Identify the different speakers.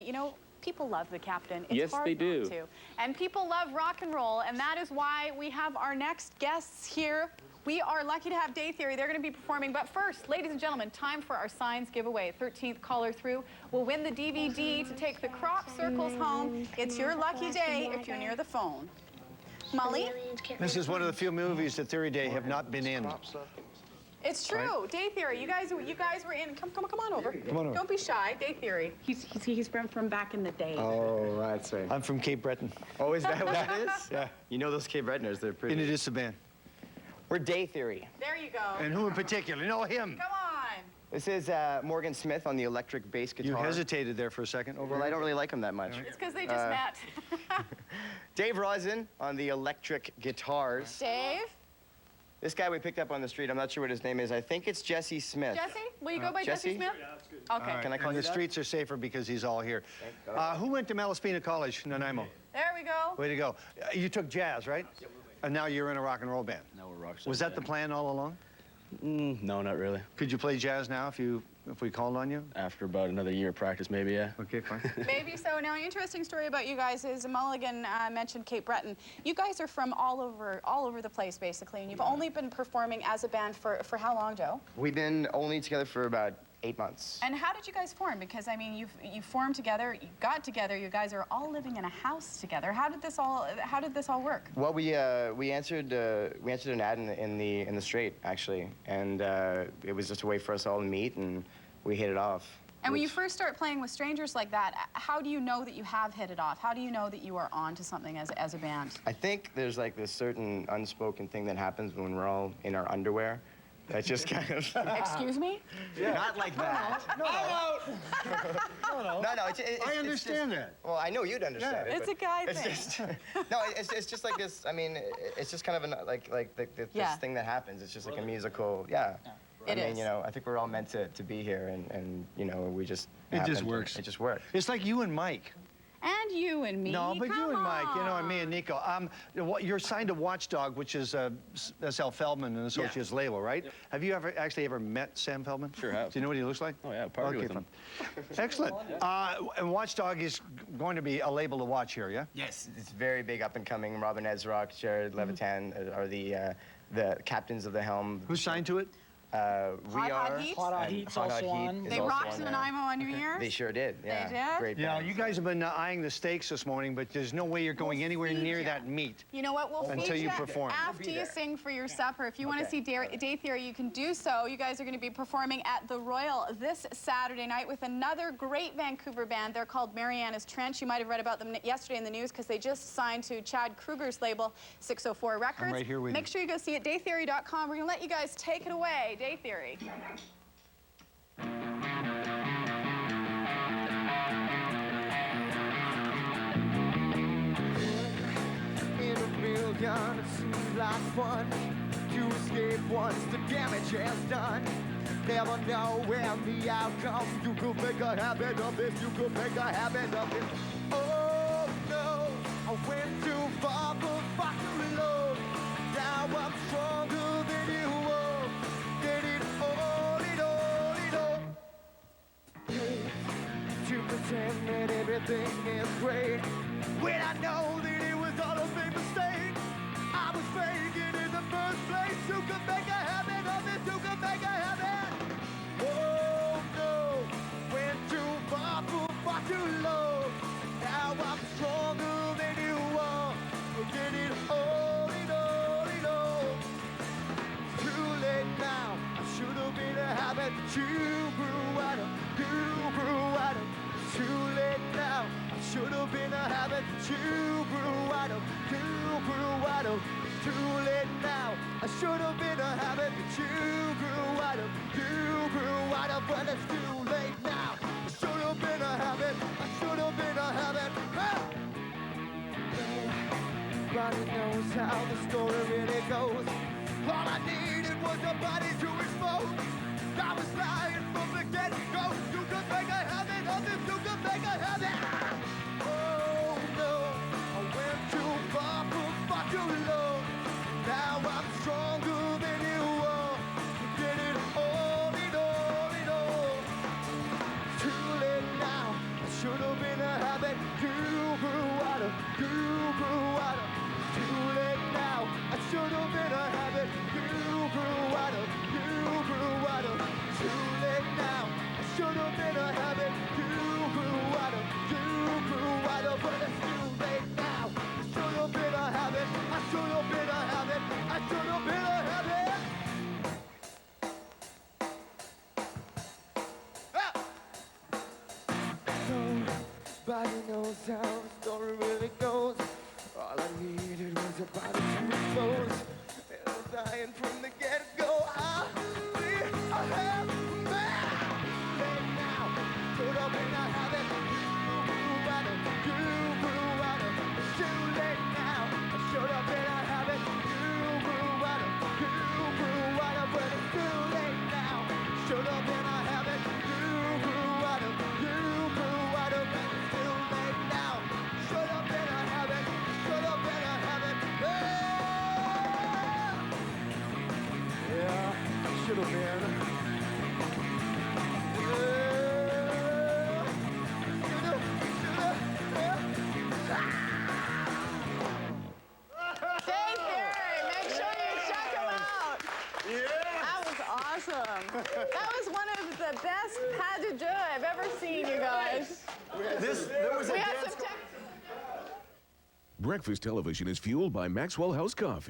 Speaker 1: You know, people love the Captain. It's
Speaker 2: Yes,
Speaker 1: hard
Speaker 2: they
Speaker 1: not
Speaker 2: do.
Speaker 1: to. And people love rock and roll, and that is why we have our next guests here. We are lucky to have Day Theory. They're going to be performing. But first, ladies and gentlemen, time for our signs giveaway. 13th caller through will win the DVD to take the crop circles home. It's your lucky day if you're near the phone. Molly?
Speaker 3: This is one of the few movies that Theory Day have not been in.
Speaker 1: It's true. Right? Day Theory. You guys were in. Come on over.
Speaker 3: Come on over.
Speaker 1: Don't be shy. Day Theory. He's from back in the day.
Speaker 4: Oh, that's right.
Speaker 3: I'm from Cape Breton.
Speaker 4: Oh, is that what that is?
Speaker 3: Yeah.
Speaker 4: You know those Cape Bretoners, they're pretty.
Speaker 3: And it is the band.
Speaker 4: We're Day Theory.
Speaker 1: There you go.
Speaker 3: And who in particular? You know him.
Speaker 1: Come on.
Speaker 4: This is Morgan Smith on the electric bass guitar.
Speaker 3: You hesitated there for a second.
Speaker 4: Well, I don't really like him that much.
Speaker 1: It's because they just met.
Speaker 4: Dave Rosin on the electric guitars.
Speaker 1: Dave?
Speaker 4: This guy we picked up on the street, I'm not sure what his name is. I think it's Jesse Smith.
Speaker 1: Jesse? Will you go by Jesse Smith?
Speaker 4: Yeah, that's
Speaker 1: good. Okay.
Speaker 4: Can I call
Speaker 3: and
Speaker 4: you
Speaker 3: the
Speaker 4: that?
Speaker 3: streets are safer because he's all here. Who went to Malaspina College, Nanaimo?
Speaker 1: There we go.
Speaker 3: Way to go. You took jazz, right? And now you're in a rock and roll band.
Speaker 5: Now we're rock.
Speaker 3: Was that the plan all along?
Speaker 5: No, not really.
Speaker 3: Could you play jazz now if we called on you?
Speaker 5: After about another year of practice, maybe, yeah.
Speaker 3: Okay, fine.
Speaker 1: Maybe so. Now, an interesting story about you guys is Mulligan mentioned Cape Breton. You guys are from all over the place, basically, and you've only been performing as a band for how long, Joe?
Speaker 4: We've been only together for about 8 months.
Speaker 1: And how did you guys form? Because I mean, you formed together, you got together, you guys are all living in a house together. How did this all work?
Speaker 4: Well, we answered an ad in the Straight, actually, and it was just a way for us all to meet, and we hit it off.
Speaker 1: And when you first start playing with strangers like that, how do you know that you have hit it off? How do you know that you are on to something as a band?
Speaker 4: I think there's like this certain unspoken thing that happens when we're all in our underwear. That just kind of...
Speaker 1: Excuse me?
Speaker 4: Yeah. Not like that.
Speaker 3: No.
Speaker 4: No,
Speaker 3: I understand that.
Speaker 4: Well, I know you'd understand it.
Speaker 1: It's a guy thing.
Speaker 4: Just, no, it's just like this. I mean, it's just kind of this thing that happens. It's just like a musical. Yeah.
Speaker 1: It is.
Speaker 4: You know, I think we're all meant to be here, and you know, we just.
Speaker 3: It just works.
Speaker 4: It just works.
Speaker 3: It's like you and Mike.
Speaker 1: And you and me.
Speaker 3: No, but
Speaker 1: Come
Speaker 3: you and Mike, you know,
Speaker 1: on.
Speaker 3: and me and Nico. You're signed to Watchdog, which is S.L. Feldman and Associates label, right? Yep. Have you ever met Sam Feldman?
Speaker 5: Sure have.
Speaker 3: Do you know what he looks like?
Speaker 5: Oh yeah, party with him.
Speaker 3: Excellent. And Watchdog is going to be a label to watch here, yeah?
Speaker 4: Yes, it's very big, up and coming. Robin Ezrock, Jared Levitan are the captains of the helm.
Speaker 3: Who's signed to it?
Speaker 4: We are.
Speaker 1: Heat?
Speaker 4: Hot Heat's also on.
Speaker 1: They rocked Nanaimo on New Year's?
Speaker 4: They sure did. Yeah.
Speaker 1: They did?
Speaker 4: Great
Speaker 3: Yeah,
Speaker 4: band.
Speaker 3: you guys have been eyeing the steaks this morning, but there's no way you're going anywhere near that meat.
Speaker 1: You know what? We'll
Speaker 3: Until
Speaker 1: feed
Speaker 3: you perform.
Speaker 1: after you sing for your supper. If you want to see Day Theory, you can do so. You guys are going to be performing at the Royal this Saturday night with another great Vancouver band. They're called Mariana's Trench. You might have read about them yesterday in the news because they just signed to Chad Kruger's label, 604 Records.
Speaker 3: I'm right here with
Speaker 1: Make sure you go see it, daytheory.com. We're going to let you guys take it away. Day Theory.
Speaker 6: In a million, it seems like fun to escape once the damage is done. Never know where the outcome. You could make a habit of this, you could make a habit of this. Oh no, I went too far, but far too low. Now I'm stronger than you were. Get it all, it all. To pretend that everything is great when I know that it was all a big mistake. I was faking in the first place. You could make a habit of this, you could make a habit. Oh no, went too far, far too low. Now I'm stronger than you are. Get it all, it all. Too late now. I should have been a habit that you grew out of. Too late now. I should have been a habit that you grew out of. Too late now. I should have been a habit that you grew out of. But it's too late now. I should have been a habit. Nobody knows how the story really goes. All I needed was a body to expose. I was lying from the get-go. You could make a habit of this, you could make a habit. Oh no, I went too far too low. Now I'm stronger than you are. Get it all. Too late now, I should have been habit. You grew out of, you grew out of. Too late now. I should have been a habit. You grew out of, you grew out of. Too late now. I should have been a habit. You grew out of, you grew out of. But it's too late now. I should have been a habit. I should have been a habit. I should have been a habit. Nobody knows how the story really goes. All I needed was a body to expose. And I'm dying from the get-go. I see a half man. Late now, should have been a habit. You grew out of, you grew out of. It's too late now. I should have been a habit. You grew out of, you grew out of. But it's too late now. Should have been a habit. You grew out of, you grew out of. But it's too late now. Should have been a habit. Should have been a habit. Yeah, should have been.
Speaker 1: Dave Theory, make sure you check him out. That was awesome. That was one of the best pas de deux I've ever seen, you guys.
Speaker 3: There was
Speaker 1: We had some tech.
Speaker 2: Breakfast television is fueled by Maxwell House Coffee.